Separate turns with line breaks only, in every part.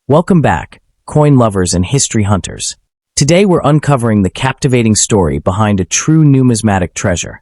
Welcome back, coin lovers and history hunters. Today we're uncovering the captivating story behind a true numismatic treasure,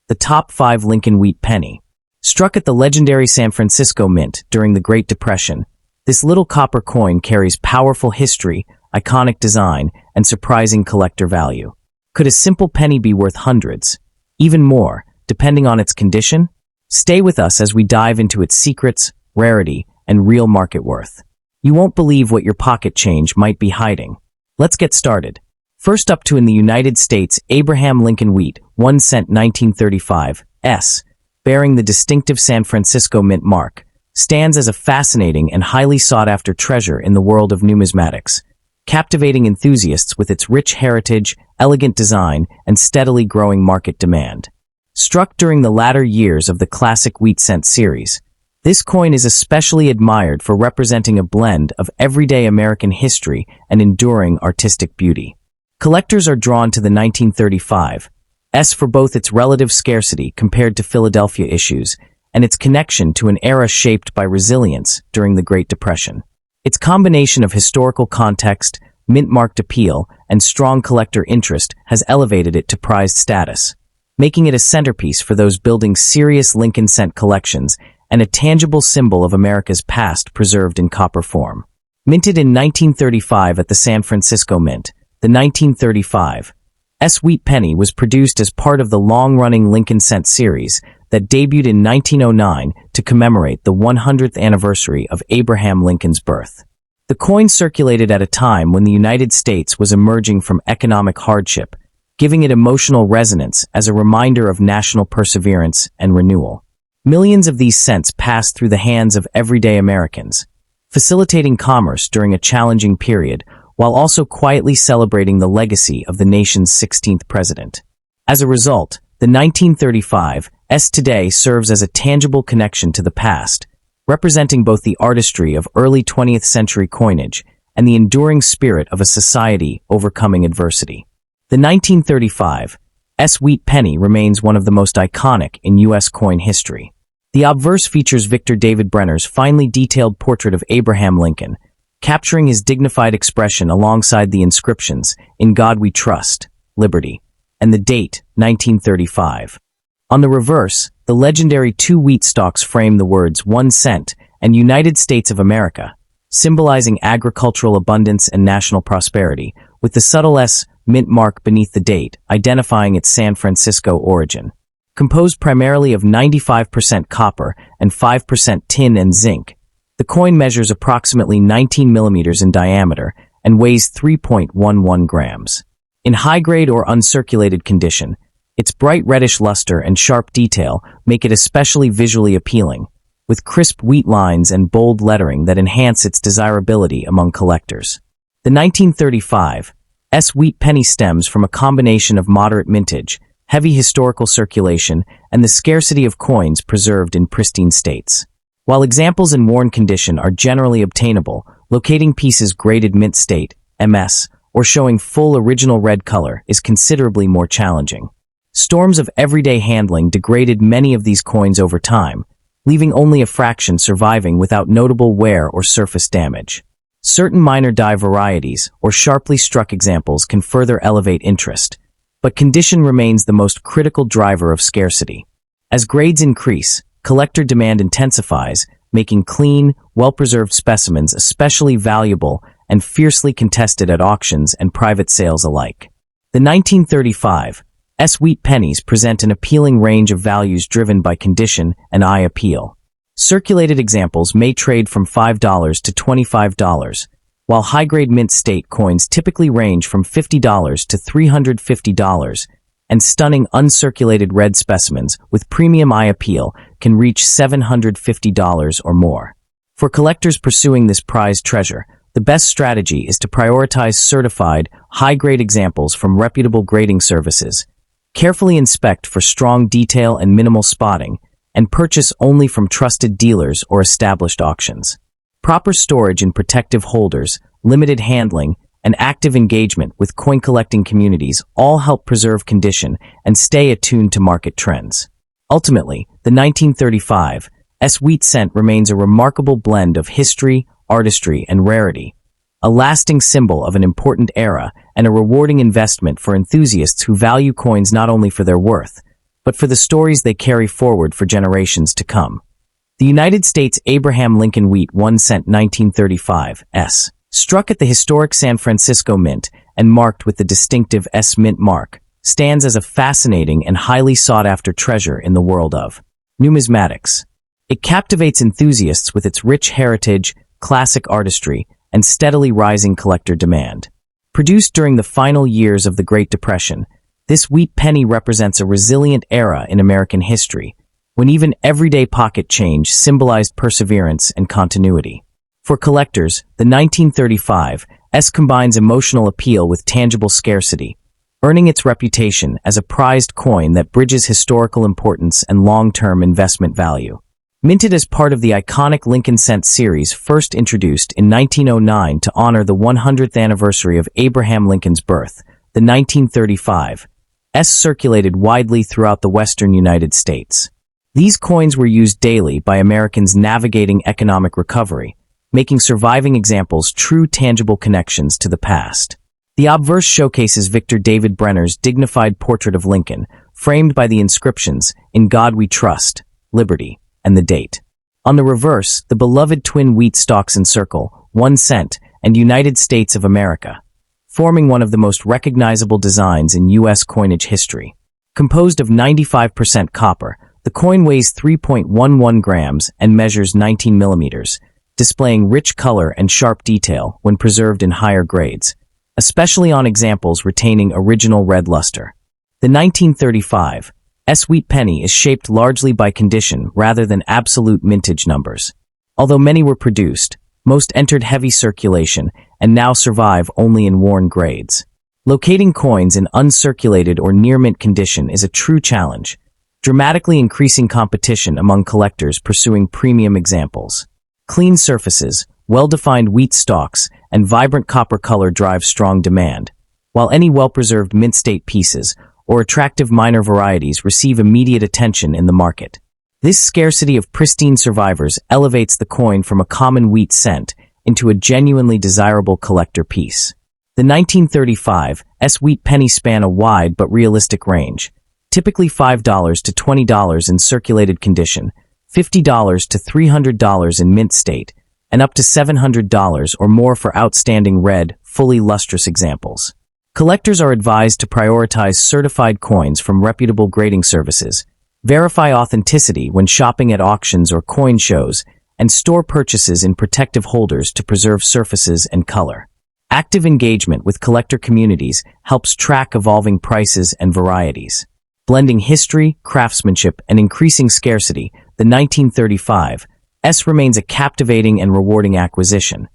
the top 5 Lincoln Wheat Penny. Struck at the legendary San Francisco Mint during the Great Depression, this little copper coin carries powerful history, iconic design, and surprising collector value. Could a simple penny be worth hundreds, even more, depending on its condition? Stay with us as we dive into its secrets, rarity, and real market worth. You won't believe what your pocket change might be hiding. Let's get started. First up in the United States, Abraham Lincoln Wheat, 1 cent 1935, S, bearing the distinctive San Francisco Mint mark, stands as a fascinating and highly sought-after treasure in the world of numismatics, captivating enthusiasts with its rich heritage, elegant design, and steadily growing market demand. Struck during the latter years of the classic wheat cent series, this coin is especially admired for representing a blend of everyday American history and enduring artistic beauty. Collectors are drawn to the 1935 S for both its relative scarcity compared to Philadelphia issues and its connection to an era shaped by resilience during the Great Depression. Its combination of historical context, mint-marked appeal, and strong collector interest has elevated it to prized status, making it a centerpiece for those building serious Lincoln cent collections and a tangible symbol of America's past preserved in copper form. Minted in 1935 at the San Francisco Mint, the 1935 S Wheat Penny was produced as part of the long-running Lincoln cent series that debuted in 1909 to commemorate the 100th anniversary of Abraham Lincoln's birth. The coin circulated at a time when the United States was emerging from economic hardship, giving it emotional resonance as a reminder of national perseverance and renewal. Millions of these cents passed through the hands of everyday Americans, facilitating commerce during a challenging period while also quietly celebrating the legacy of the nation's 16th president. As a result, the 1935 S today serves as a tangible connection to the past, representing both the artistry of early 20th century coinage and the enduring spirit of a society overcoming adversity. The 1935 S Wheat Penny remains one of the most iconic in U.S. coin history. The obverse features Victor David Brenner's finely detailed portrait of Abraham Lincoln, capturing his dignified expression alongside the inscriptions, "In God We Trust, Liberty," and the date, 1935. On the reverse, the legendary 2 wheat stalks frame the words 1 cent and United States of America, symbolizing agricultural abundance and national prosperity, with the subtle S mint mark beneath the date, identifying its San Francisco origin. Composed primarily of 95% copper and 5% tin and zinc, the coin measures approximately 19 millimeters in diameter and weighs 3.11 grams. In high-grade or uncirculated condition, its bright reddish luster and sharp detail make it especially visually appealing, with crisp wheat lines and bold lettering that enhance its desirability among collectors. The 1935 S Wheat Penny stems from a combination of moderate mintage, heavy historical circulation, and the scarcity of coins preserved in pristine states. While examples in worn condition are generally obtainable, locating pieces graded mint state, MS, or showing full original red color is considerably more challenging. Storms of everyday handling degraded many of these coins over time, leaving only a fraction surviving without notable wear or surface damage. Certain minor die varieties or sharply struck examples can further elevate interest, but condition remains the most critical driver of scarcity. As grades increase, collector demand intensifies, making clean, well-preserved specimens especially valuable and fiercely contested at auctions and private sales alike. The 1935 S Wheat Pennies present an appealing range of values driven by condition and eye appeal. Circulated examples may trade from $5 to $25, while high-grade mint state coins typically range from $50 to $350, and stunning uncirculated red specimens with premium eye appeal can reach $750 or more. For collectors pursuing this prized treasure, the best strategy is to prioritize certified, high-grade examples from reputable grading services, carefully inspect for strong detail and minimal spotting, and purchase only from trusted dealers or established auctions. Proper storage in protective holders, limited handling, and active engagement with coin-collecting communities all help preserve condition and stay attuned to market trends. Ultimately, the 1935 S Wheat cent remains a remarkable blend of history, artistry, and rarity, a lasting symbol of an important era and a rewarding investment for enthusiasts who value coins not only for their worth, but for the stories they carry forward for generations to come. The United States Abraham Lincoln Wheat 1 cent 1935 S. Struck at the historic San Francisco Mint and marked with the distinctive S Mint mark, stands as a fascinating and highly sought-after treasure in the world of numismatics. It captivates enthusiasts with its rich heritage, classic artistry, and steadily rising collector demand. Produced during the final years of the Great Depression, this wheat penny represents a resilient era in American history, when even everyday pocket change symbolized perseverance and continuity. For collectors, the 1935 S combines emotional appeal with tangible scarcity, earning its reputation as a prized coin that bridges historical importance and long-term investment value. Minted as part of the iconic Lincoln Cent series first introduced in 1909 to honor the 100th anniversary of Abraham Lincoln's birth, the 1935 S circulated widely throughout the western United States. These coins were used daily by Americans navigating economic recovery, making surviving examples true tangible connections to the past. The obverse showcases Victor David Brenner's dignified portrait of Lincoln, framed by the inscriptions, "In God We Trust, Liberty," and the date. On the reverse, the beloved twin wheat stalks encircle 1 cent and United States of America, forming one of the most recognizable designs in U.S. coinage history. Composed of 95% copper, the coin weighs 3.11 grams and measures 19 millimeters, displaying rich color and sharp detail when preserved in higher grades, especially on examples retaining original red luster. The 1935 S wheat penny is shaped largely by condition rather than absolute mintage numbers. Although many were produced, most entered heavy circulation and now survive only in worn grades. Locating coins in uncirculated or near-mint condition is a true challenge, dramatically increasing competition among collectors pursuing premium examples. Clean surfaces, well-defined wheat stalks, and vibrant copper color drive strong demand, while any well-preserved mint-state pieces or attractive minor varieties receive immediate attention in the market. This scarcity of pristine survivors elevates the coin from a common wheat cent into a genuinely desirable collector piece. The 1935 S wheat penny span a wide but realistic range, typically $5 to $20 in circulated condition, $50 to $300 in mint state, and up to $700 or more for outstanding red, fully lustrous examples. Collectors are advised to prioritize certified coins from reputable grading services, verify authenticity when shopping at auctions or coin shows, and store purchases in protective holders to preserve surfaces and color. Active engagement with collector communities helps track evolving prices and varieties. Blending history, craftsmanship, and increasing scarcity, the 1935 S remains a captivating and rewarding acquisition,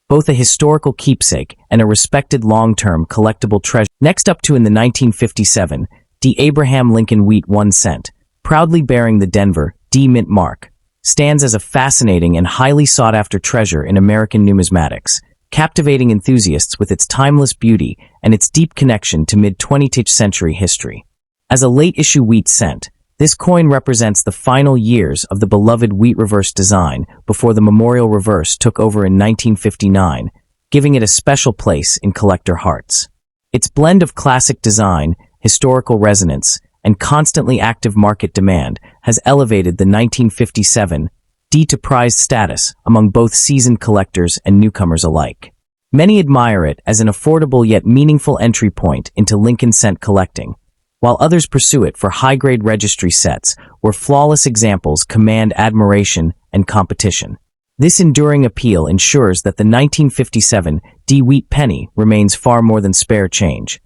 both a historical keepsake and a respected long-term collectible treasure. Next up to in the 1957 D. Abraham Lincoln Wheat 1 cent, proudly bearing the Denver D. Mint mark, stands as a fascinating and highly sought-after treasure in American numismatics, captivating enthusiasts with its timeless beauty and its deep connection to mid-20th century history. As a late-issue wheat cent, this coin represents the final years of the beloved wheat reverse design before the memorial reverse took over in 1959, giving it a special place in collector hearts. Its blend of classic design, historical resonance, and constantly active market demand has elevated the 1957 D to prized status among both seasoned collectors and newcomers alike. Many admire it as an affordable yet meaningful entry point into Lincoln cent collecting, while others pursue it for high-grade registry sets where flawless examples command admiration and competition. This enduring appeal ensures that the 1957 D wheat penny remains far more than spare change.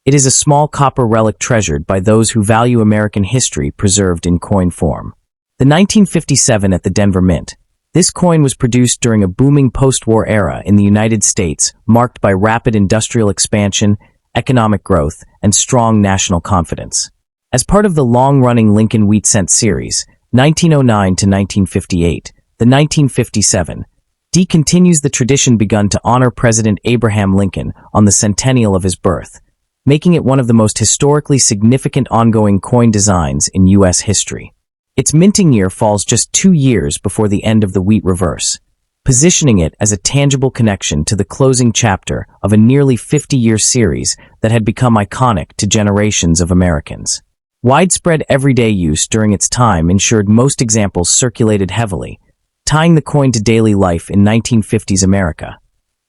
It is a small copper relic treasured by those who value American history preserved in coin form. The 1957 at the Denver Mint. This coin was produced during a booming post-war era in the United States, marked by rapid industrial expansion, economic growth, and strong national confidence. As part of the long-running Lincoln Wheat Cent series, 1909 to 1958, the 1957 D continues the tradition begun to honor President Abraham Lincoln on the centennial of his birth, making it one of the most historically significant ongoing coin designs in U.S. history. Its minting year falls just 2 years before the end of the wheat reverse, positioning it as a tangible connection to the closing chapter of a nearly 50-year series that had become iconic to generations of Americans. Widespread everyday use during its time ensured most examples circulated heavily, tying the coin to daily life in 1950s America,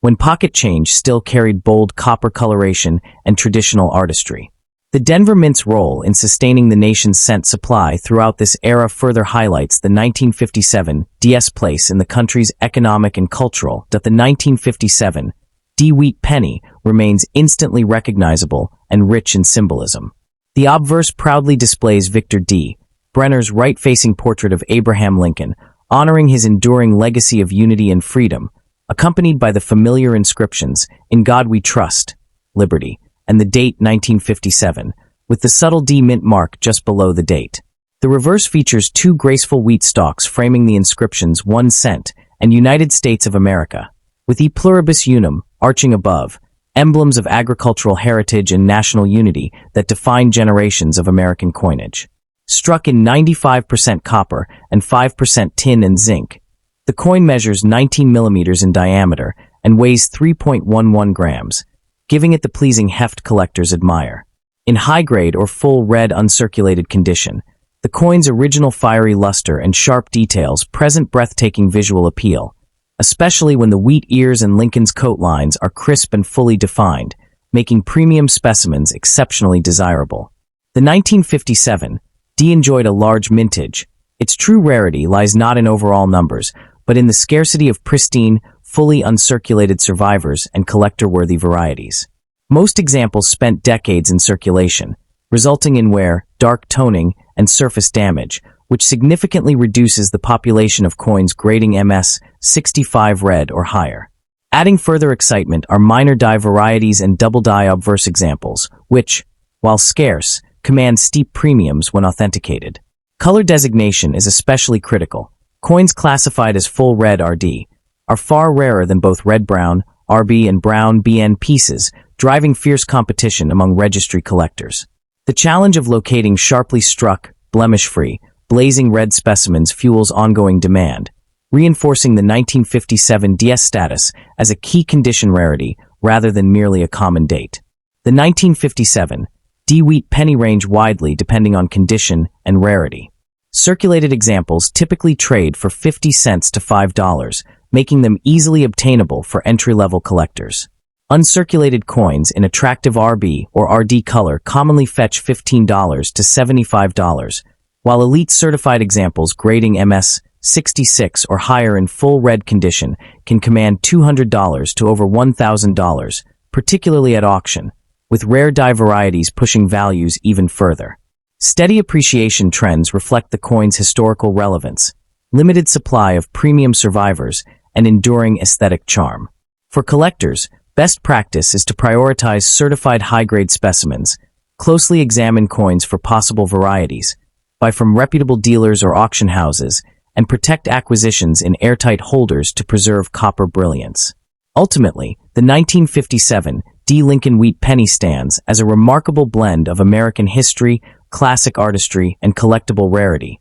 when pocket change still carried bold copper coloration and traditional artistry. The Denver Mint's role in sustaining the nation's cent supply throughout this era further highlights the 1957 DS place in the country's economic and cultural. The 1957 D wheat penny remains instantly recognizable and rich in symbolism. The obverse proudly displays Victor D. Brenner's right-facing portrait of Abraham Lincoln, honoring his enduring legacy of unity and freedom, accompanied by the familiar inscriptions, "In God We Trust," Liberty, and the date 1957, with the subtle D mint mark just below the date. The reverse features two graceful wheat stalks framing the inscriptions 1 cent and United States of America, with E pluribus unum arching above, emblems of agricultural heritage and national unity that define generations of American coinage. Struck in 95% copper and 5% tin and zinc, the coin measures 19 millimeters in diameter and weighs 3.11 grams, giving it the pleasing heft collectors admire. In high-grade or full red uncirculated condition, the coin's original fiery luster and sharp details present breathtaking visual appeal, especially when the wheat ears and Lincoln's coat lines are crisp and fully defined, making premium specimens exceptionally desirable. The 1957 D enjoyed a large mintage. Its true rarity lies not in overall numbers, but in the scarcity of pristine, fully uncirculated survivors and collector-worthy varieties. Most examples spent decades in circulation, resulting in wear, dark toning, and surface damage, which significantly reduces the population of coins grading MS 65 red or higher. Adding further excitement are minor die varieties and double die obverse examples, which, while scarce, command steep premiums when authenticated. Color designation is especially critical. Coins classified as full red RD are far rarer than both red-brown, RB, and brown BN pieces, driving fierce competition among registry collectors. The challenge of locating sharply struck, blemish-free, blazing red specimens fuels ongoing demand, reinforcing the 1957 DS status as a key condition rarity rather than merely a common date. The 1957 D wheat penny range widely depending on condition and rarity. Circulated examples typically trade for 50 cents to $5, making them easily obtainable for entry-level collectors. Uncirculated coins in attractive RB or RD color commonly fetch $15 to $75, while elite certified examples grading MS 66 or higher in full red condition can command $200 to over $1,000, particularly at auction, with rare die varieties pushing values even further. Steady appreciation trends reflect the coin's historical relevance, limited supply of premium survivors, and enduring aesthetic charm. For collectors, best practice is to prioritize certified high-grade specimens, closely examine coins for possible varieties, buy from reputable dealers or auction houses, and protect acquisitions in airtight holders to preserve copper brilliance. Ultimately, the 1957 D. Lincoln Wheat Penny stands as a remarkable blend of American history, classic artistry, and collectible rarity.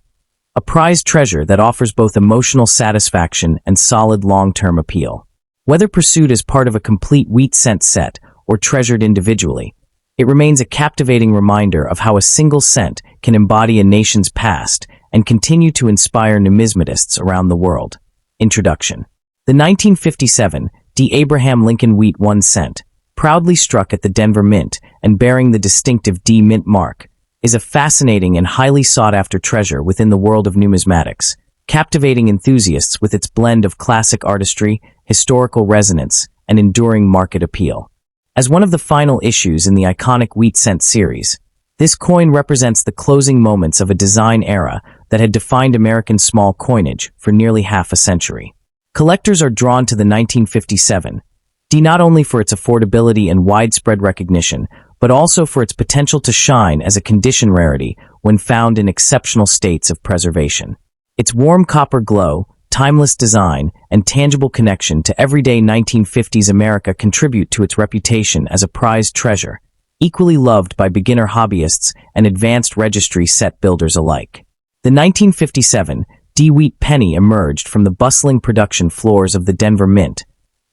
A prized treasure that offers both emotional satisfaction and solid long-term appeal. Whether pursued as part of a complete wheat cent set or treasured individually, it remains a captivating reminder of how a single cent can embody a nation's past and continue to inspire numismatists around the world. Introduction. The 1957 D. Abraham Lincoln Wheat 1 cent, proudly struck at the Denver Mint and bearing the distinctive D Mint mark, is a fascinating and highly sought-after treasure within the world of numismatics, captivating enthusiasts with its blend of classic artistry, historical resonance, and enduring market appeal. As one of the final issues in the iconic wheat cent series, this coin represents the closing moments of a design era that had defined American small coinage for nearly half a century. Collectors are drawn to the 1957 D not only for its affordability and widespread recognition, but also for its potential to shine as a condition rarity when found in exceptional states of preservation. Its warm copper glow, timeless design, and tangible connection to everyday 1950s America contribute to its reputation as a prized treasure, equally loved by beginner hobbyists and advanced registry set builders alike. The 1957 D. Wheat penny emerged from the bustling production floors of the Denver Mint,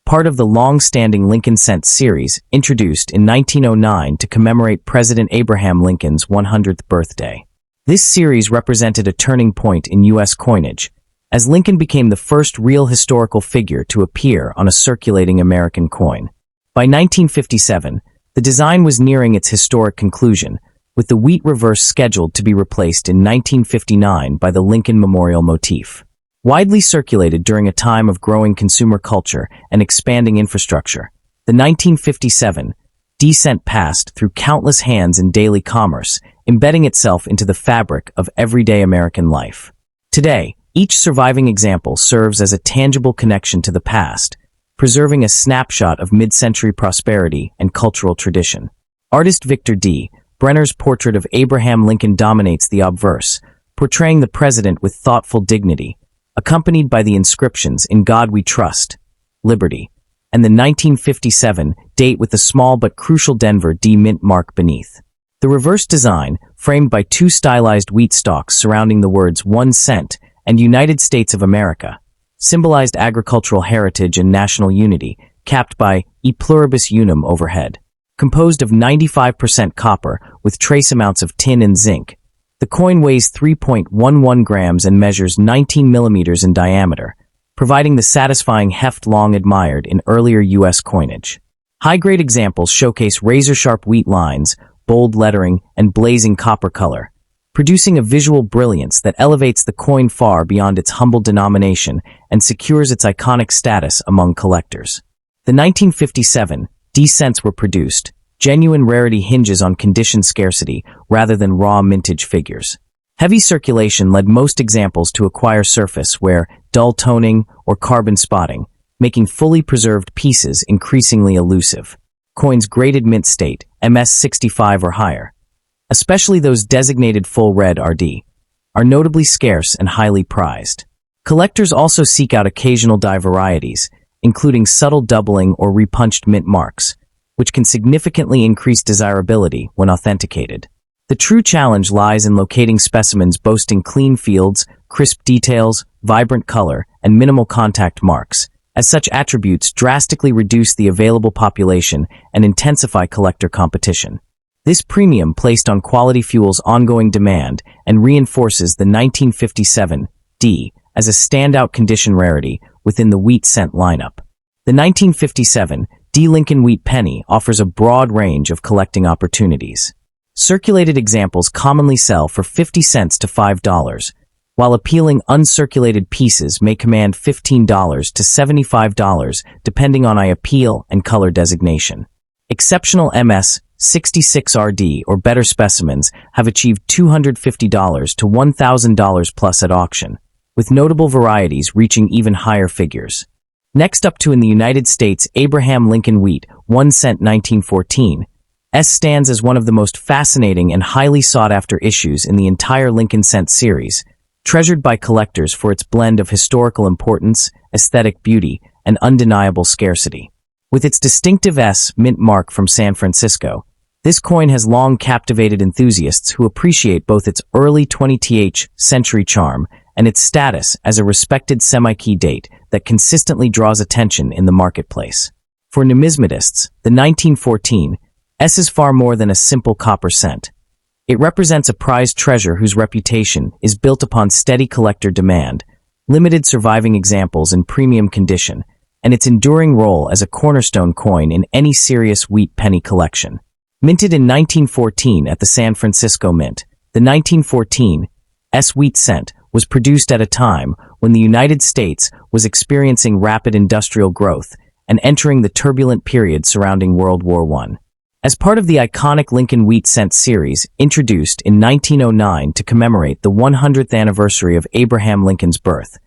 part of the long-standing Lincoln Cent series introduced in 1909 to commemorate President Abraham Lincoln's 100th birthday. This series represented a turning point in U.S. coinage, as Lincoln became the first real historical figure to appear on a circulating American coin. By 1957, the design was nearing its historic conclusion, with the wheat reverse scheduled to be replaced in 1959 by the Lincoln Memorial motif. Widely circulated during a time of growing consumer culture and expanding infrastructure, the 1957 D-cent passed through countless hands in daily commerce, embedding itself into the fabric of everyday American life. Today, each surviving example serves as a tangible connection to the past, preserving a snapshot of mid-century prosperity and cultural tradition. Artist Victor D. Brenner's portrait of Abraham Lincoln dominates the obverse, portraying the president with thoughtful dignity, accompanied by the inscriptions "In God We Trust," "Liberty," and the 1957 date with the small but crucial Denver D mint mark beneath. The reverse design, framed by two stylized wheat stalks surrounding the words 1 cent and United States of America, symbolized agricultural heritage and national unity, capped by E pluribus unum overhead. Composed of 95% copper with trace amounts of tin and zinc, the coin weighs 3.11 grams and measures 19 millimeters in diameter, providing the satisfying heft long admired in earlier U.S. coinage. High-grade examples showcase razor-sharp wheat lines, bold lettering, and blazing copper color, producing a visual brilliance that elevates the coin far beyond its humble denomination and secures its iconic status among collectors. The 1957 D-cents were produced. Genuine rarity hinges on condition scarcity rather than raw mintage figures. Heavy circulation led most examples to acquire surface where dull toning or carbon spotting, making fully preserved pieces increasingly elusive. Coins graded mint state, MS65 or higher, especially those designated full red RD, are notably scarce and highly prized. Collectors also seek out occasional die varieties, including subtle doubling or repunched mint marks, which can significantly increase desirability when authenticated. The true challenge lies in locating specimens boasting clean fields, crisp details, vibrant color, and minimal contact marks, as such attributes drastically reduce the available population and intensify collector competition. This premium placed on quality fuels ongoing demand and reinforces the 1957 D as a standout condition rarity within the wheat cent lineup. The 1957 D Lincoln Wheat Penny offers a broad range of collecting opportunities. Circulated examples commonly sell for 50 cents to $5, while appealing uncirculated pieces may command $15 to $75 depending on appeal and color designation. Exceptional MS 66RD or better specimens have achieved $250 to $1,000 plus at auction, with notable varieties reaching even higher figures. Next up in the United States, Abraham Lincoln Wheat 1 cent 1914 stands as one of the most fascinating and highly sought-after issues in the entire Lincoln Cent series, treasured by collectors for its blend of historical importance, aesthetic beauty, and undeniable scarcity. With its distinctive S mint mark from San Francisco, this coin has long captivated enthusiasts who appreciate both its early 20th century charm and its status as a respected semi-key date that consistently draws attention in the marketplace. For numismatists, the 1914 S is far more than a simple copper cent. It represents a prized treasure whose reputation is built upon steady collector demand, limited surviving examples in premium condition, and its enduring role as a cornerstone coin in any serious wheat penny collection. Minted in 1914 at the San Francisco Mint, the 1914 S wheat cent was produced at a time when the United States was experiencing rapid industrial growth and entering the turbulent period surrounding World War I. As part of the iconic Lincoln Wheat Cent series, introduced in 1909 to commemorate the 100th anniversary of Abraham Lincoln's birth,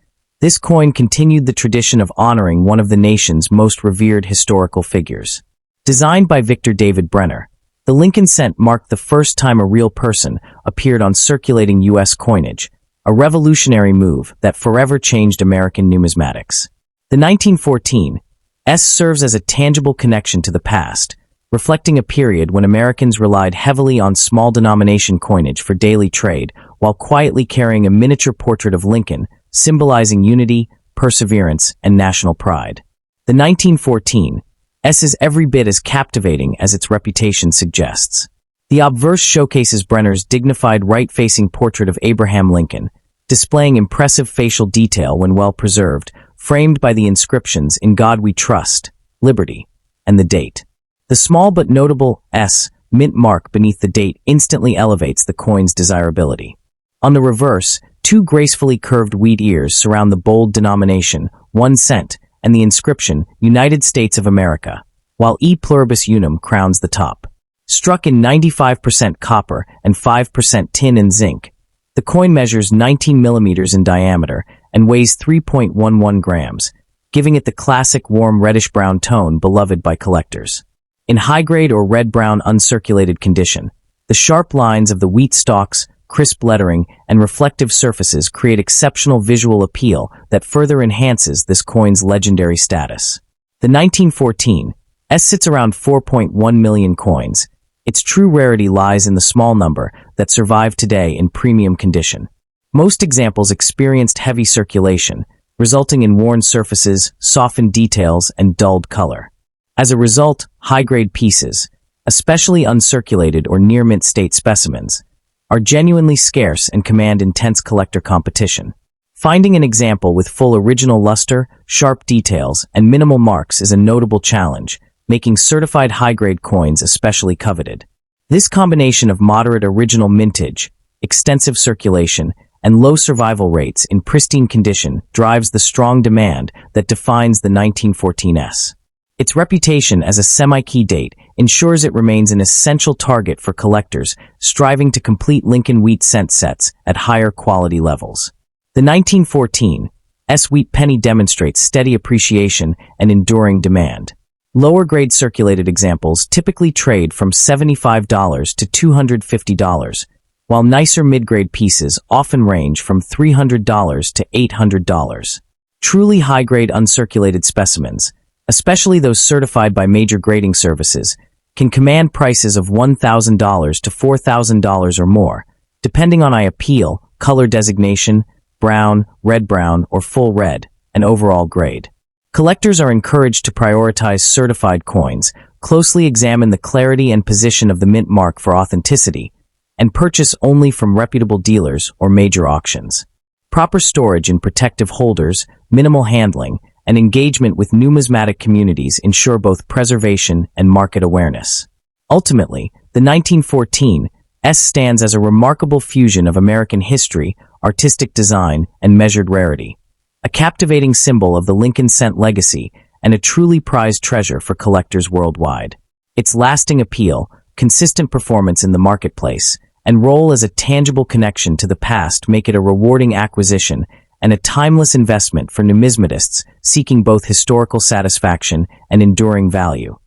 this coin continued the tradition of honoring one of the nation's most revered historical figures. Designed by Victor David Brenner, the Lincoln Cent marked the first time a real person appeared on circulating U.S. coinage, a revolutionary move that forever changed American numismatics. The 1914 S serves as a tangible connection to the past, reflecting a period when Americans relied heavily on small denomination coinage for daily trade while quietly carrying a miniature portrait of Lincoln symbolizing unity, perseverance, and national pride. The 1914 S is every bit as captivating as its reputation suggests. The obverse showcases Brenner's dignified right-facing portrait of Abraham Lincoln, displaying impressive facial detail when well preserved, framed by the inscriptions "In God We Trust," "Liberty," and the date. The small but notable S mint mark beneath the date instantly elevates the coin's desirability. On the reverse, two gracefully curved wheat ears surround the bold denomination, 1 cent, and the inscription, United States of America, while E pluribus unum crowns the top. Struck in 95% copper and 5% tin and zinc, the coin measures 19 millimeters in diameter and weighs 3.11 grams, giving it the classic warm reddish-brown tone beloved by collectors. In high-grade or red-brown uncirculated condition, the sharp lines of the wheat stalks, crisp lettering, and reflective surfaces create exceptional visual appeal that further enhances this coin's legendary status. The 1914 S sits around 4.1 million coins. Its true rarity lies in the small number that survive today in premium condition. Most examples experienced heavy circulation, resulting in worn surfaces, softened details, and dulled color. As a result, high-grade pieces, especially uncirculated or near-mint state specimens, are genuinely scarce and command intense collector competition. Finding an example with full original luster, sharp details, and minimal marks is a notable challenge, making certified high-grade coins especially coveted. This combination of moderate original mintage, extensive circulation, and low survival rates in pristine condition drives the strong demand that defines the 1914 S. Its reputation as a semi-key date ensures it remains an essential target for collectors striving to complete Lincoln wheat cent sets at higher quality levels. The 1914 S wheat penny demonstrates steady appreciation and enduring demand. Lower-grade circulated examples typically trade from $75 to $250, while nicer mid-grade pieces often range from $300 to $800. Truly high-grade uncirculated specimens, especially those certified by major grading services, can command prices of $1,000 to $4,000 or more, depending on eye appeal, color designation, brown, red-brown, or full red, and overall grade. Collectors are encouraged to prioritize certified coins, closely examine the clarity and position of the mint mark for authenticity, and purchase only from reputable dealers or major auctions. Proper storage in protective holders, minimal handling, and engagement with numismatic communities ensure both preservation and market awareness. Ultimately, the 1914 S stands as a remarkable fusion of American history, artistic design, and measured rarity, a captivating symbol of the Lincoln cent legacy and a truly prized treasure for collectors worldwide. Its lasting appeal, consistent performance in the marketplace, and role as a tangible connection to the past make it a rewarding acquisition and a timeless investment for numismatists seeking both historical satisfaction and enduring value.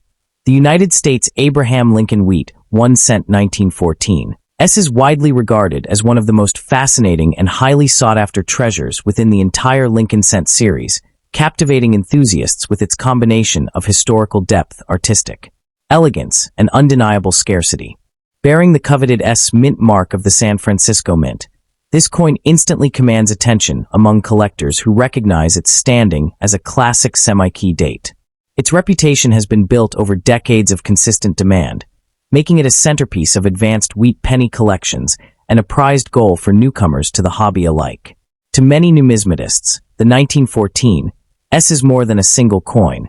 The United States Abraham Lincoln Wheat 1 cent 1914 S is widely regarded as one of the most fascinating and highly sought-after treasures within the entire Lincoln cent series, captivating enthusiasts with its combination of historical depth, artistic elegance, and undeniable scarcity. Bearing the coveted S mint mark of the San Francisco Mint, this coin instantly commands attention among collectors who recognize its standing as a classic semi-key date. Its reputation has been built over decades of consistent demand, making it a centerpiece of advanced wheat penny collections and a prized goal for newcomers to the hobby alike. To many numismatists, the 1914 S is more than a single coin.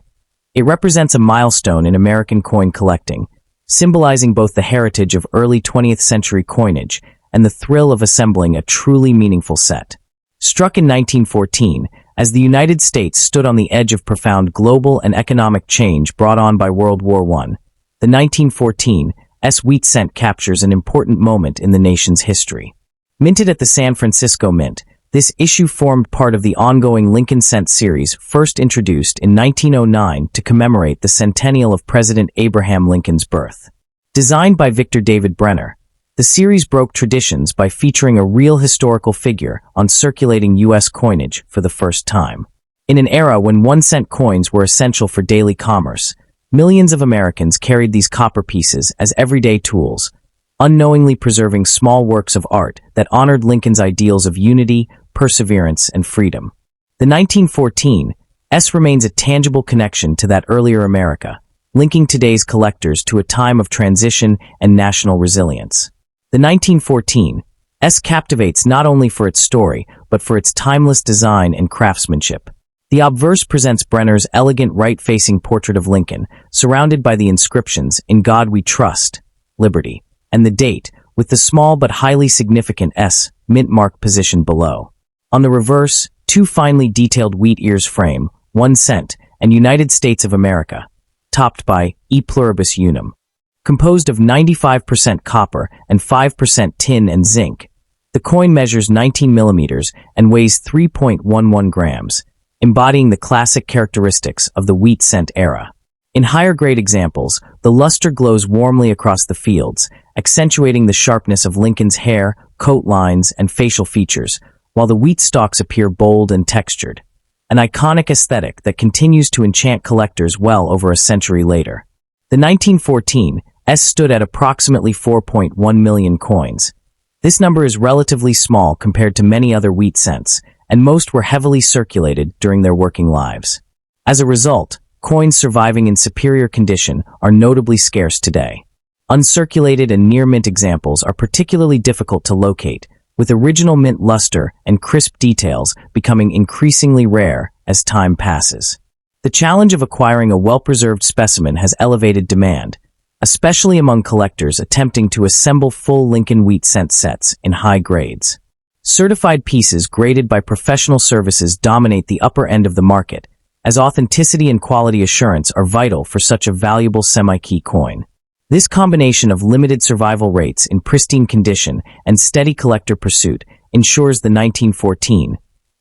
It represents a milestone in American coin collecting, symbolizing both the heritage of early 20th century coinage and the thrill of assembling a truly meaningful set. Struck in 1914, as the United States stood on the edge of profound global and economic change brought on by World War I, the 1914 S wheat cent captures an important moment in the nation's history. Minted at the San Francisco Mint, this issue formed part of the ongoing Lincoln cent series first introduced in 1909 to commemorate the centennial of President Abraham Lincoln's birth. Designed by Victor David Brenner, the series broke traditions by featuring a real historical figure on circulating U.S. coinage for the first time. In an era when 1 cent coins were essential for daily commerce, millions of Americans carried these copper pieces as everyday tools, unknowingly preserving small works of art that honored Lincoln's ideals of unity, perseverance, and freedom. The 1914 S remains a tangible connection to that earlier America, linking today's collectors to a time of transition and national resilience. The 1914 S captivates not only for its story, but for its timeless design and craftsmanship. The obverse presents Brenner's elegant right-facing portrait of Lincoln, surrounded by the inscriptions, "In God We Trust," "Liberty," and the date, with the small but highly significant S mint mark positioned below. On the reverse, two finely detailed wheat ears frame, 1 cent, and United States of America, topped by E pluribus unum. Composed of 95% copper and 5% tin and zinc, the coin measures 19 millimeters and weighs 3.11 grams, embodying the classic characteristics of the wheat cent era. In higher-grade examples, the luster glows warmly across the fields, accentuating the sharpness of Lincoln's hair, coat lines, and facial features, while the wheat stalks appear bold and textured, an iconic aesthetic that continues to enchant collectors well over a century later. The 1914 S stood at approximately 4.1 million coins. This number is relatively small compared to many other wheat cents, and most were heavily circulated during their working lives. As a result, coins surviving in superior condition are notably scarce today. Uncirculated and near-mint examples are particularly difficult to locate, with original mint luster and crisp details becoming increasingly rare as time passes. The challenge of acquiring a well-preserved specimen has elevated demand, especially among collectors attempting to assemble full Lincoln wheat cent sets in high grades. Certified pieces graded by professional services dominate the upper end of the market, as authenticity and quality assurance are vital for such a valuable semi-key coin. This combination of limited survival rates in pristine condition and steady collector pursuit ensures the 1914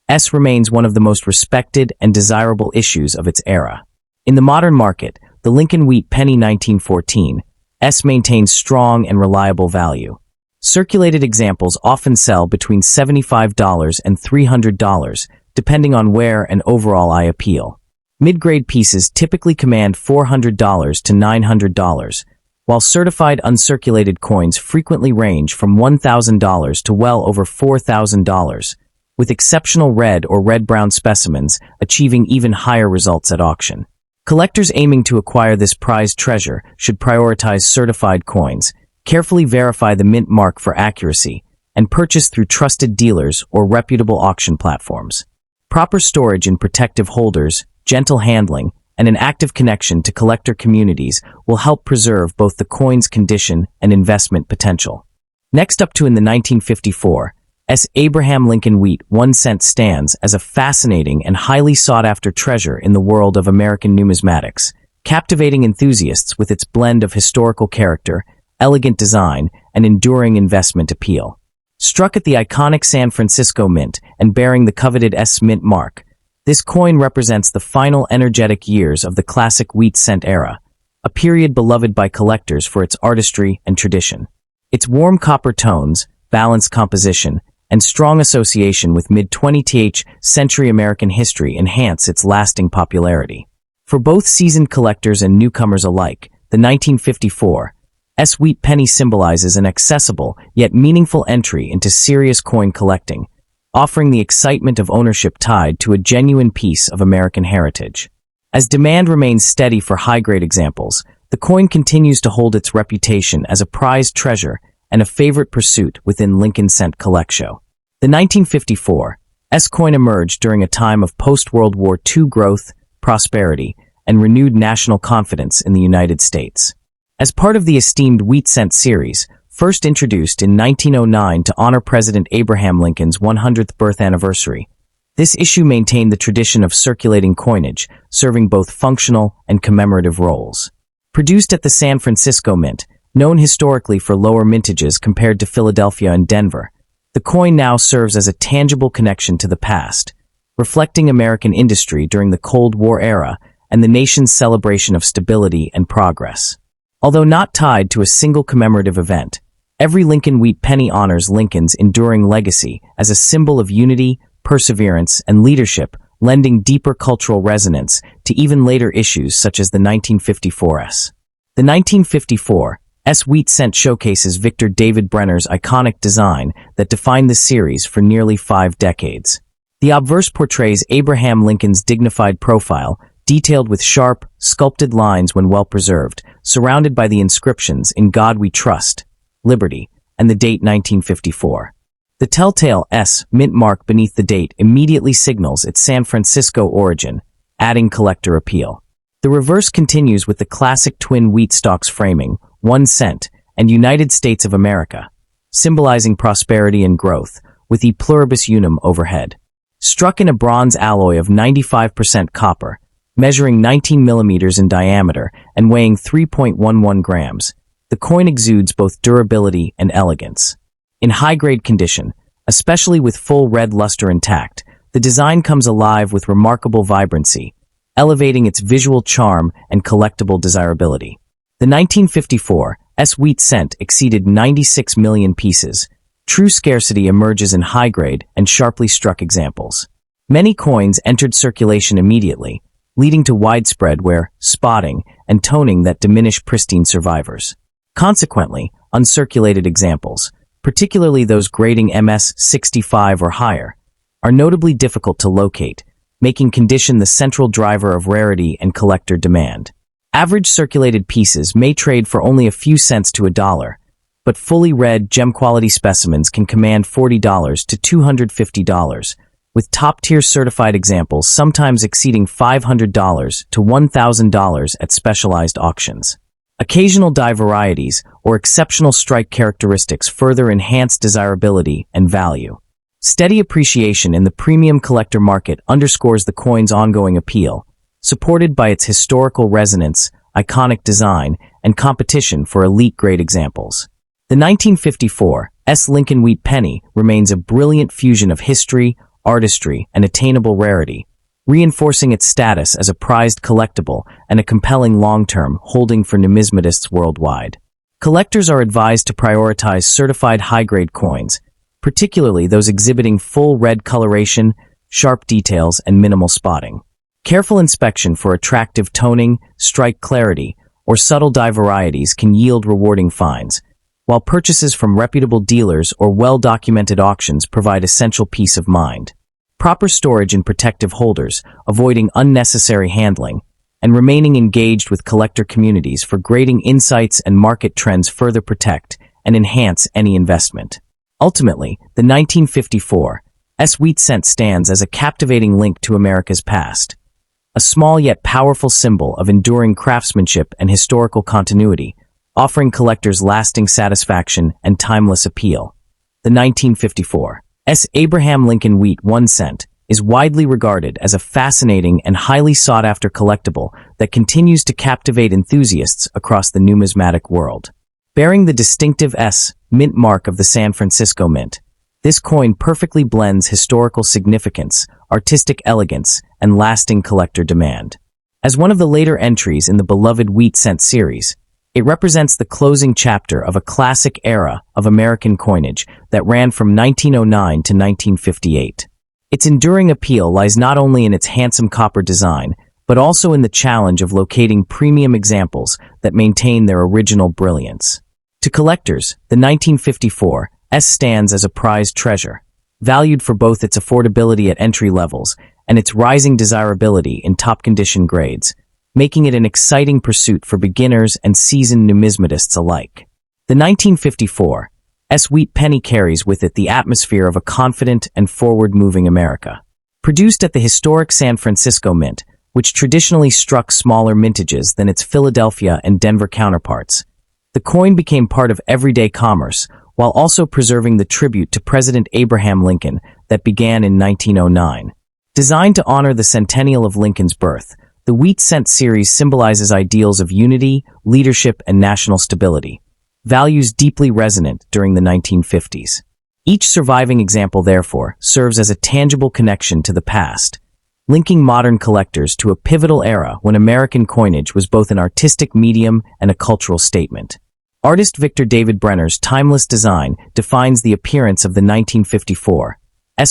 S remains one of the most respected and desirable issues of its era. In the modern market, the Lincoln Wheat Penny 1914 S maintains strong and reliable value. Circulated examples often sell between $75 and $300, depending on wear and overall eye appeal. Mid-grade pieces typically command $400 to $900, while certified uncirculated coins frequently range from $1,000 to well over $4,000, with exceptional red or red-brown specimens achieving even higher results at auction. Collectors aiming to acquire this prized treasure should prioritize certified coins, carefully verify the mint mark for accuracy, and purchase through trusted dealers or reputable auction platforms. Proper storage in protective holders, gentle handling, and an active connection to collector communities will help preserve both the coin's condition and investment potential. Next up in the 1954 S. Abraham Lincoln Wheat 1 cent stands as a fascinating and highly sought-after treasure in the world of American numismatics, captivating enthusiasts with its blend of historical character, elegant design, and enduring investment appeal. Struck at the iconic San Francisco Mint and bearing the coveted S mint mark, this coin represents the final energetic years of the classic wheat cent era, a period beloved by collectors for its artistry and tradition. Its warm copper tones, balanced composition, and strong association with mid-20th century American history enhance its lasting popularity. For both seasoned collectors and newcomers alike, the 1954 S Wheat Penny symbolizes an accessible yet meaningful entry into serious coin collecting, offering the excitement of ownership tied to a genuine piece of American heritage. As demand remains steady for high-grade examples, the coin continues to hold its reputation as a prized treasure and a favorite pursuit within Lincoln cent collection. The 1954 S coin emerged during a time of post-World War II growth, prosperity, and renewed national confidence in the United States. As part of the esteemed wheat cent series, first introduced in 1909 to honor President Abraham Lincoln's 100th birth anniversary, this issue maintained the tradition of circulating coinage, serving both functional and commemorative roles. Produced at the San Francisco Mint, known historically for lower mintages compared to Philadelphia and Denver, the coin now serves as a tangible connection to the past, reflecting American industry during the Cold War era and the nation's celebration of stability and progress. Although not tied to a single commemorative event, every Lincoln Wheat Penny honors Lincoln's enduring legacy as a symbol of unity, perseverance, and leadership, lending deeper cultural resonance to even later issues such as the 1954 S. The 1954 Wheat Cent showcases Victor David Brenner's iconic design that defined the series for nearly 5 decades. The obverse portrays Abraham Lincoln's dignified profile, detailed with sharp, sculpted lines when well preserved, surrounded by the inscriptions "In God We Trust," "Liberty," and the date 1954. The telltale S mint mark beneath the date immediately signals its San Francisco origin, adding collector appeal. The reverse continues with the classic twin wheat stalks framing, 1 cent, and United States of America, symbolizing prosperity and growth, with E pluribus unum overhead. Struck in a bronze alloy of 95% copper, measuring 19 millimeters in diameter and weighing 3.11 grams, the coin exudes both durability and elegance. In high-grade condition, especially with full red luster intact, the design comes alive with remarkable vibrancy, elevating its visual charm and collectible desirability. The 1954 Wheat Cent exceeded 96 million pieces. True scarcity emerges in high-grade and sharply struck examples. Many coins entered circulation immediately, leading to widespread wear, spotting, and toning that diminish pristine survivors. Consequently, uncirculated examples, particularly those grading MS-65 or higher, are notably difficult to locate, making condition the central driver of rarity and collector demand. Average circulated pieces may trade for only a few cents to $1, but fully read gem-quality specimens can command $40 to $250, with top-tier certified examples sometimes exceeding $500 to $1,000 at specialized auctions. Occasional die varieties or exceptional strike characteristics further enhance desirability and value. Steady appreciation in the premium collector market underscores the coin's ongoing appeal, supported by its historical resonance, iconic design, and competition for elite-grade examples. The 1954 Lincoln Wheat Penny remains a brilliant fusion of history, artistry, and attainable rarity, reinforcing its status as a prized collectible and a compelling long-term holding for numismatists worldwide. Collectors are advised to prioritize certified high-grade coins, particularly those exhibiting full red coloration, sharp details, and minimal spotting. Careful inspection for attractive toning, strike clarity, or subtle die varieties can yield rewarding finds, while purchases from reputable dealers or well-documented auctions provide essential peace of mind. Proper storage in protective holders, avoiding unnecessary handling, and remaining engaged with collector communities for grading insights and market trends further protect and enhance any investment. Ultimately, the 1954 Wheat Cent stands as a captivating link to America's past, a small yet powerful symbol of enduring craftsmanship and historical continuity, offering collectors lasting satisfaction and timeless appeal. The 1954 Abraham Lincoln Wheat 1 cent is widely regarded as a fascinating and highly sought-after collectible that continues to captivate enthusiasts across the numismatic world. Bearing the distinctive S mint mark of the San Francisco Mint, this coin perfectly blends historical significance, artistic elegance, and lasting collector demand. As one of the later entries in the beloved Wheat Cent series, it represents the closing chapter of a classic era of American coinage that ran from 1909 to 1958. Its enduring appeal lies not only in its handsome copper design, but also in the challenge of locating premium examples that maintain their original brilliance. To collectors, the 1954 stands as a prized treasure, valued for both its affordability at entry levels and its rising desirability in top-condition grades, making it an exciting pursuit for beginners and seasoned numismatists alike. The 1954 Wheat Penny carries with it the atmosphere of a confident and forward-moving America. Produced at the historic San Francisco Mint, which traditionally struck smaller mintages than its Philadelphia and Denver counterparts, the coin became part of everyday commerce while also preserving the tribute to President Abraham Lincoln that began in 1909. Designed to honor the centennial of Lincoln's birth, the Wheat Cent series symbolizes ideals of unity, leadership, and national stability, values deeply resonant during the 1950s. Each surviving example, therefore, serves as a tangible connection to the past, linking modern collectors to a pivotal era when American coinage was both an artistic medium and a cultural statement. Artist Victor David Brenner's timeless design defines the appearance of the 1954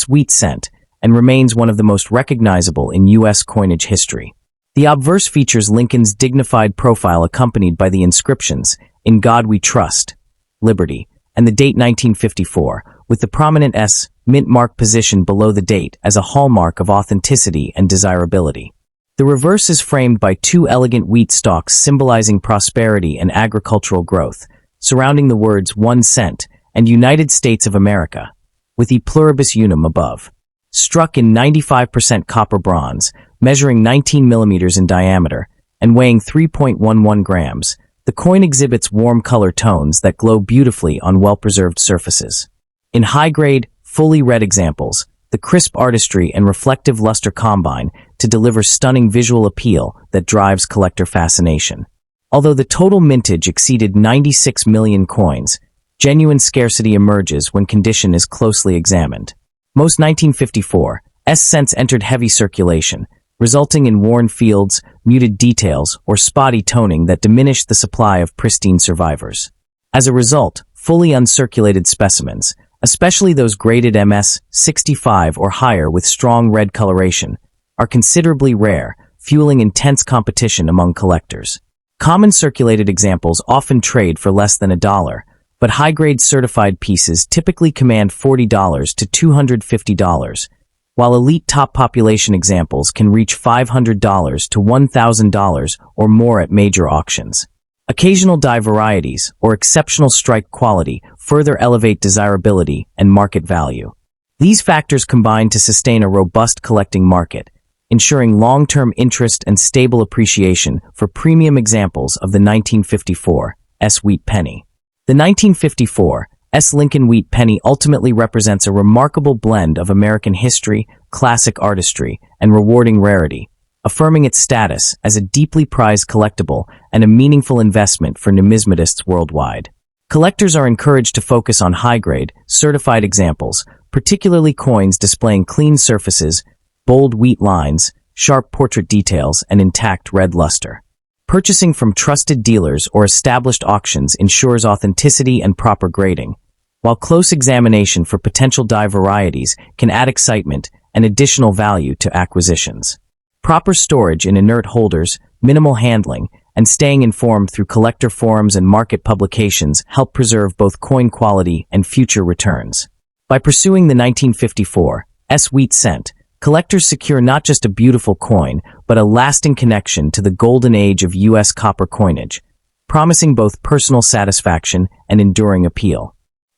Wheat Cent and remains one of the most recognizable in U.S. coinage history. The obverse features Lincoln's dignified profile accompanied by the inscriptions, In God We Trust, Liberty, and the date 1954, with the prominent S mint mark positioned below the date as a hallmark of authenticity and desirability. The reverse is framed by two elegant wheat stalks symbolizing prosperity and agricultural growth, surrounding the words 1 cent and United States of America, with E pluribus unum above. Struck in 95% copper bronze, measuring 19 millimeters in diameter and weighing 3.11 grams, the coin exhibits warm color tones that glow beautifully on well-preserved surfaces. In high-grade, fully red examples, the crisp artistry and reflective luster combine to deliver stunning visual appeal that drives collector fascination. Although the total mintage exceeded 96 million coins, genuine scarcity emerges when condition is closely examined. Most 1954 cents entered heavy circulation, resulting in worn fields, muted details, or spotty toning that diminished the supply of pristine survivors. As a result, fully uncirculated specimens, especially those graded MS 65 or higher with strong red coloration, are considerably rare, fueling intense competition among collectors. Common circulated examples often trade for less than $1, but high-grade certified pieces typically command $40 to $250, while elite top population examples can reach $500 to $1,000 or more at major auctions. Occasional die varieties or exceptional strike quality further elevate desirability and market value. These factors combine to sustain a robust collecting market, ensuring long-term interest and stable appreciation for premium examples of the 1954 wheat penny. The 1954 Lincoln wheat penny ultimately represents a remarkable blend of American history, classic artistry, and rewarding rarity, affirming its status as a deeply prized collectible and a meaningful investment for numismatists worldwide. Collectors are encouraged to focus on high-grade, certified examples, particularly coins displaying clean surfaces, bold wheat lines, sharp portrait details, and intact red luster. Purchasing from trusted dealers or established auctions ensures authenticity and proper grading, while close examination for potential die varieties can add excitement and additional value to acquisitions. Proper storage in inert holders, minimal handling, and staying informed through collector forums and market publications help preserve both coin quality and future returns. By pursuing the 1954 wheat cent, collectors secure not just a beautiful coin, but a lasting connection to the golden age of U.S. copper coinage, promising both personal satisfaction and enduring appeal.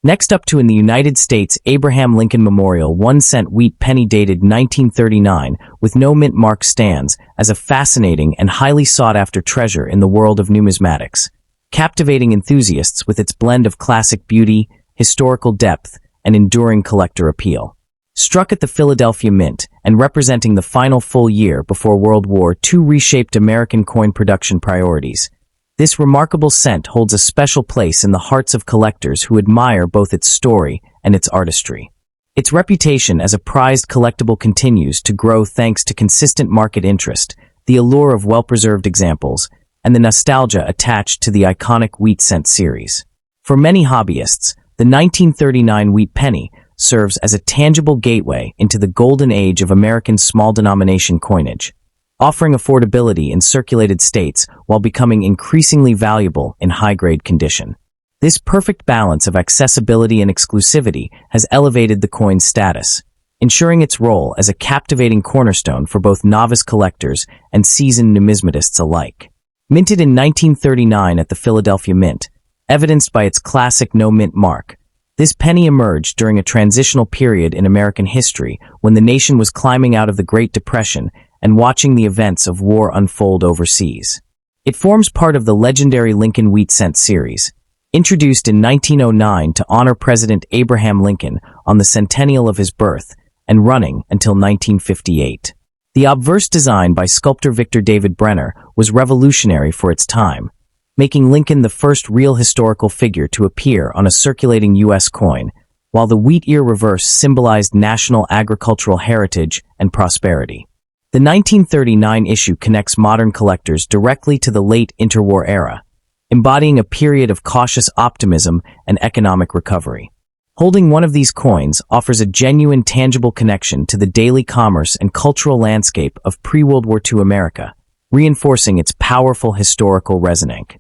Next up in the United States, Abraham Lincoln Memorial 1 cent wheat penny dated 1939 with no mint mark stands as a fascinating and highly sought-after treasure in the world of numismatics, captivating enthusiasts with its blend of classic beauty, historical depth, and enduring collector appeal. Struck at the Philadelphia Mint and representing the final full year before World War II reshaped American coin production priorities, this remarkable cent holds a special place in the hearts of collectors who admire both its story and its artistry. Its reputation as a prized collectible continues to grow thanks to consistent market interest, the allure of well-preserved examples, and the nostalgia attached to the iconic wheat cent series. For many hobbyists, the 1939 wheat penny serves as a tangible gateway into the golden age of American small-denomination coinage, offering affordability in circulated states while becoming increasingly valuable in high-grade condition. This perfect balance of accessibility and exclusivity has elevated the coin's status, ensuring its role as a captivating cornerstone for both novice collectors and seasoned numismatists alike. Minted in 1939 at the Philadelphia Mint, evidenced by its classic no-mint mark, this penny emerged during a transitional period in American history when the nation was climbing out of the Great Depression and watching the events of war unfold overseas. It forms part of the legendary Lincoln wheat cent series, introduced in 1909 to honor President Abraham Lincoln on the centennial of his birth and running until 1958. The obverse design by sculptor Victor David Brenner was revolutionary for its time, making Lincoln the first real historical figure to appear on a circulating U.S. coin, while the wheat ear reverse symbolized national agricultural heritage and prosperity. The 1939 issue connects modern collectors directly to the late interwar era, embodying a period of cautious optimism and economic recovery. Holding one of these coins offers a genuine, tangible connection to the daily commerce and cultural landscape of pre-World War II America, reinforcing its powerful historical resonance.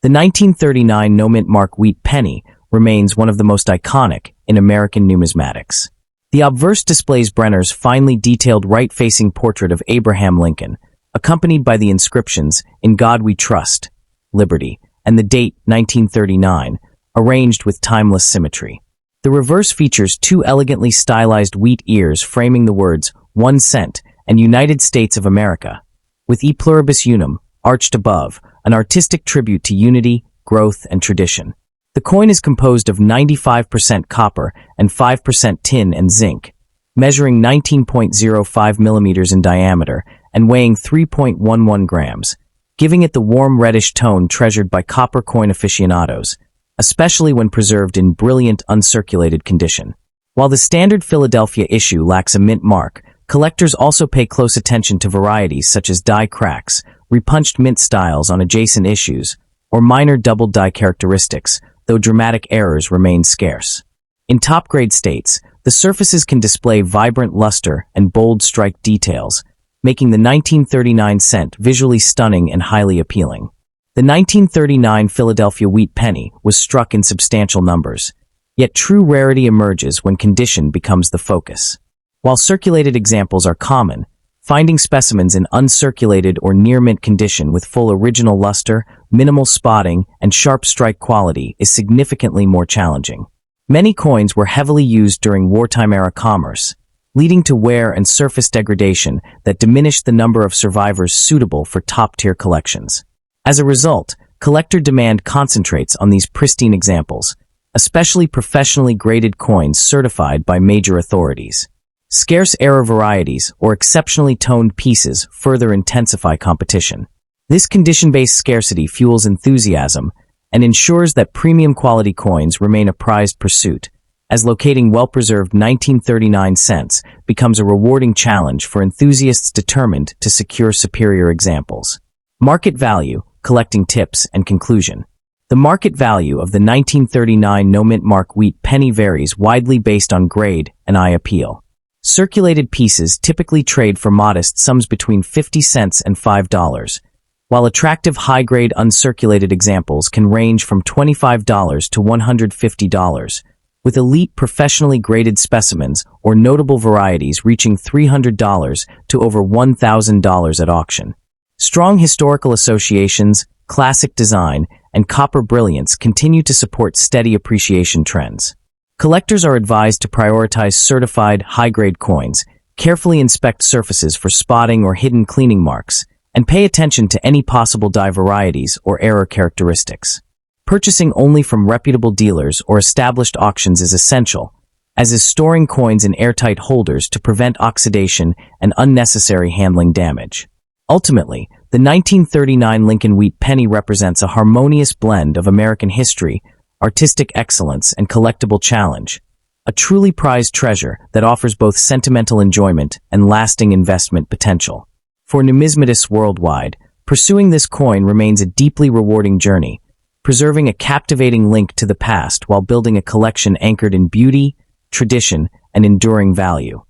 The 1939 no-mint mark wheat penny remains one of the most iconic in American numismatics. The obverse displays Brenner's finely detailed right-facing portrait of Abraham Lincoln, accompanied by the inscriptions, "In God We Trust," Liberty, and the date, 1939, arranged with timeless symmetry. The reverse features two elegantly stylized wheat ears framing the words, "1 cent," and "United States of America," with E pluribus unum, arched above, an artistic tribute to unity, growth, and tradition. The coin is composed of 95% copper and 5% tin and zinc, measuring 19.05 millimeters in diameter and weighing 3.11 grams, giving it the warm reddish tone treasured by copper coin aficionados, especially when preserved in brilliant uncirculated condition. While the standard Philadelphia issue lacks a mint mark, collectors also pay close attention to varieties such as die cracks, repunched mint styles on adjacent issues, or minor double die characteristics, though dramatic errors remain scarce. In top-grade states, the surfaces can display vibrant luster and bold strike details, making the 1939 cent visually stunning and highly appealing. The 1939 Philadelphia wheat penny was struck in substantial numbers, yet true rarity emerges when condition becomes the focus. While circulated examples are common, finding specimens in uncirculated or near-mint condition with full original luster, minimal spotting, and sharp strike quality is significantly more challenging. Many coins were heavily used during wartime-era commerce, leading to wear and surface degradation that diminished the number of survivors suitable for top-tier collections. As a result, collector demand concentrates on these pristine examples, especially professionally graded coins certified by major authorities. Scarce error varieties or exceptionally toned pieces further intensify competition. This condition-based scarcity fuels enthusiasm and ensures that premium quality coins remain a prized pursuit, as locating well-preserved 1939 cents becomes a rewarding challenge for enthusiasts determined to secure superior examples. Market value, collecting tips, and conclusion. The market value of the 1939 no-mint mark wheat penny varies widely based on grade and eye appeal. Circulated pieces typically trade for modest sums between 50 cents and $5, while attractive high-grade uncirculated examples can range from $25 to $150, with elite professionally graded specimens or notable varieties reaching $300 to over $1,000 at auction. Strong historical associations, classic design, and copper brilliance continue to support steady appreciation trends. Collectors are advised to prioritize certified, high-grade coins, carefully inspect surfaces for spotting or hidden cleaning marks, and pay attention to any possible die varieties or error characteristics. Purchasing only from reputable dealers or established auctions is essential, as is storing coins in airtight holders to prevent oxidation and unnecessary handling damage. Ultimately, the 1939 Lincoln wheat penny represents a harmonious blend of American history, artistic excellence, and collectible challenge, a truly prized treasure that offers both sentimental enjoyment and lasting investment potential. For numismatists worldwide, pursuing this coin remains a deeply rewarding journey, preserving a captivating link to the past while building a collection anchored in beauty, tradition, and enduring value.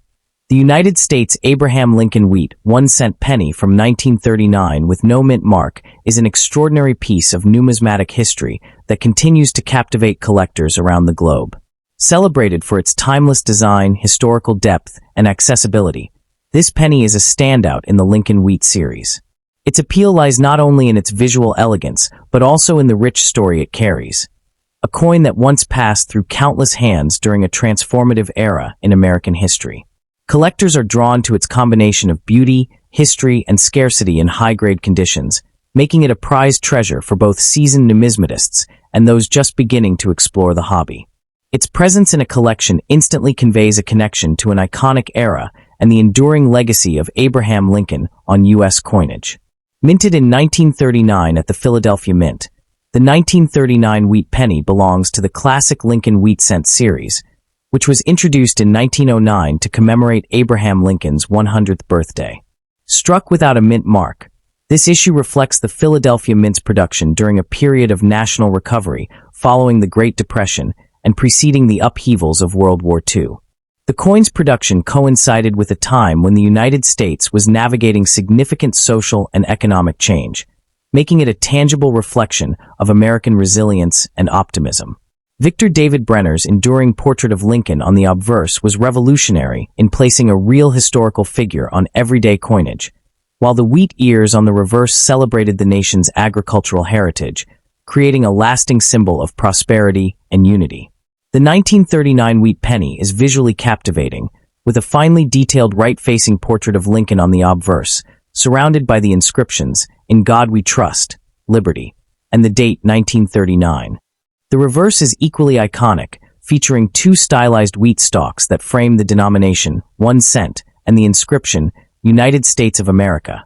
The United States Abraham Lincoln wheat 1 cent penny from 1939 with no mint mark is an extraordinary piece of numismatic history that continues to captivate collectors around the globe. Celebrated for its timeless design, historical depth, and accessibility, this penny is a standout in the Lincoln wheat series. Its appeal lies not only in its visual elegance, but also in the rich story it carries. A coin that once passed through countless hands during a transformative era in American history. Collectors are drawn to its combination of beauty, history, and scarcity in high-grade conditions, making it a prized treasure for both seasoned numismatists and those just beginning to explore the hobby. Its presence in a collection instantly conveys a connection to an iconic era and the enduring legacy of Abraham Lincoln on U.S. coinage. Minted in 1939 at the Philadelphia Mint, the 1939 wheat penny belongs to the classic Lincoln wheat cent series, which was introduced in 1909 to commemorate Abraham Lincoln's 100th birthday. Struck without a mint mark, this issue reflects the Philadelphia Mint's production during a period of national recovery following the Great Depression and preceding the upheavals of World War II. The coin's production coincided with a time when the United States was navigating significant social and economic change, making it a tangible reflection of American resilience and optimism. Victor David Brenner's enduring portrait of Lincoln on the obverse was revolutionary in placing a real historical figure on everyday coinage, while the wheat ears on the reverse celebrated the nation's agricultural heritage, creating a lasting symbol of prosperity and unity. The 1939 wheat penny is visually captivating, with a finely detailed right-facing portrait of Lincoln on the obverse, surrounded by the inscriptions, "In God We Trust, Liberty," and the date 1939. The reverse is equally iconic, featuring two stylized wheat stalks that frame the denomination, 1 cent, and the inscription, United States of America,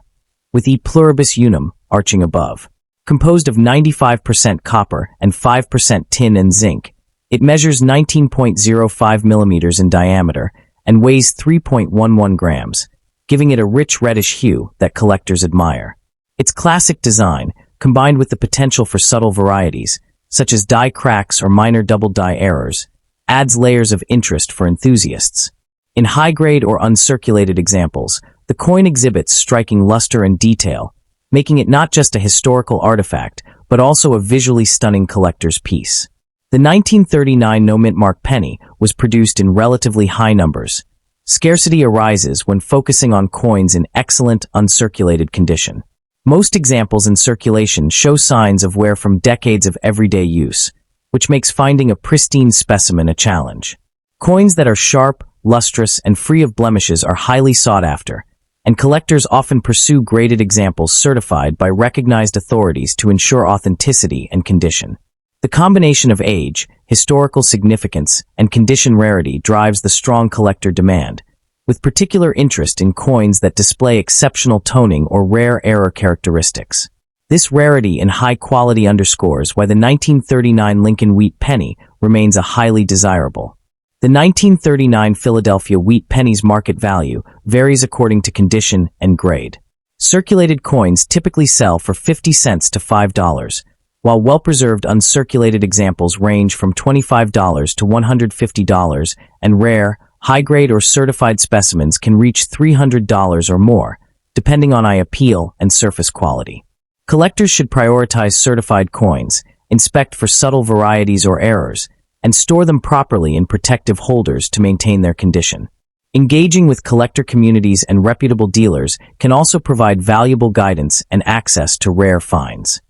with E pluribus unum arching above. Composed of 95% copper and 5% tin and zinc, it measures 19.05 millimeters in diameter and weighs 3.11 grams, giving it a rich reddish hue that collectors admire. Its classic design, combined with the potential for subtle varieties, such as die cracks or minor double die errors, adds layers of interest for enthusiasts. In high-grade or uncirculated examples, the coin exhibits striking luster and detail, making it not just a historical artifact, but also a visually stunning collector's piece. The 1939 no-mint mark penny was produced in relatively high numbers. Scarcity arises when focusing on coins in excellent, uncirculated condition. Most examples in circulation show signs of wear from decades of everyday use, which makes finding a pristine specimen a challenge. Coins that are sharp, lustrous, and free of blemishes are highly sought after, and collectors often pursue graded examples certified by recognized authorities to ensure authenticity and condition. The combination of age, historical significance, and condition rarity drives the strong collector demand, with particular interest in coins that display exceptional toning or rare error characteristics. This rarity and high quality underscores why the 1939 Lincoln wheat penny remains a highly desirable. The 1939 Philadelphia wheat penny's market value varies according to condition and grade. Circulated coins typically sell for 50 cents to $5, while well-preserved uncirculated examples range from $25 to $150, and rare, high-grade or certified specimens can reach $300 or more, depending on eye appeal and surface quality. Collectors should prioritize certified coins, inspect for subtle varieties or errors, and store them properly in protective holders to maintain their condition. Engaging with collector communities and reputable dealers can also provide valuable guidance and access to rare finds.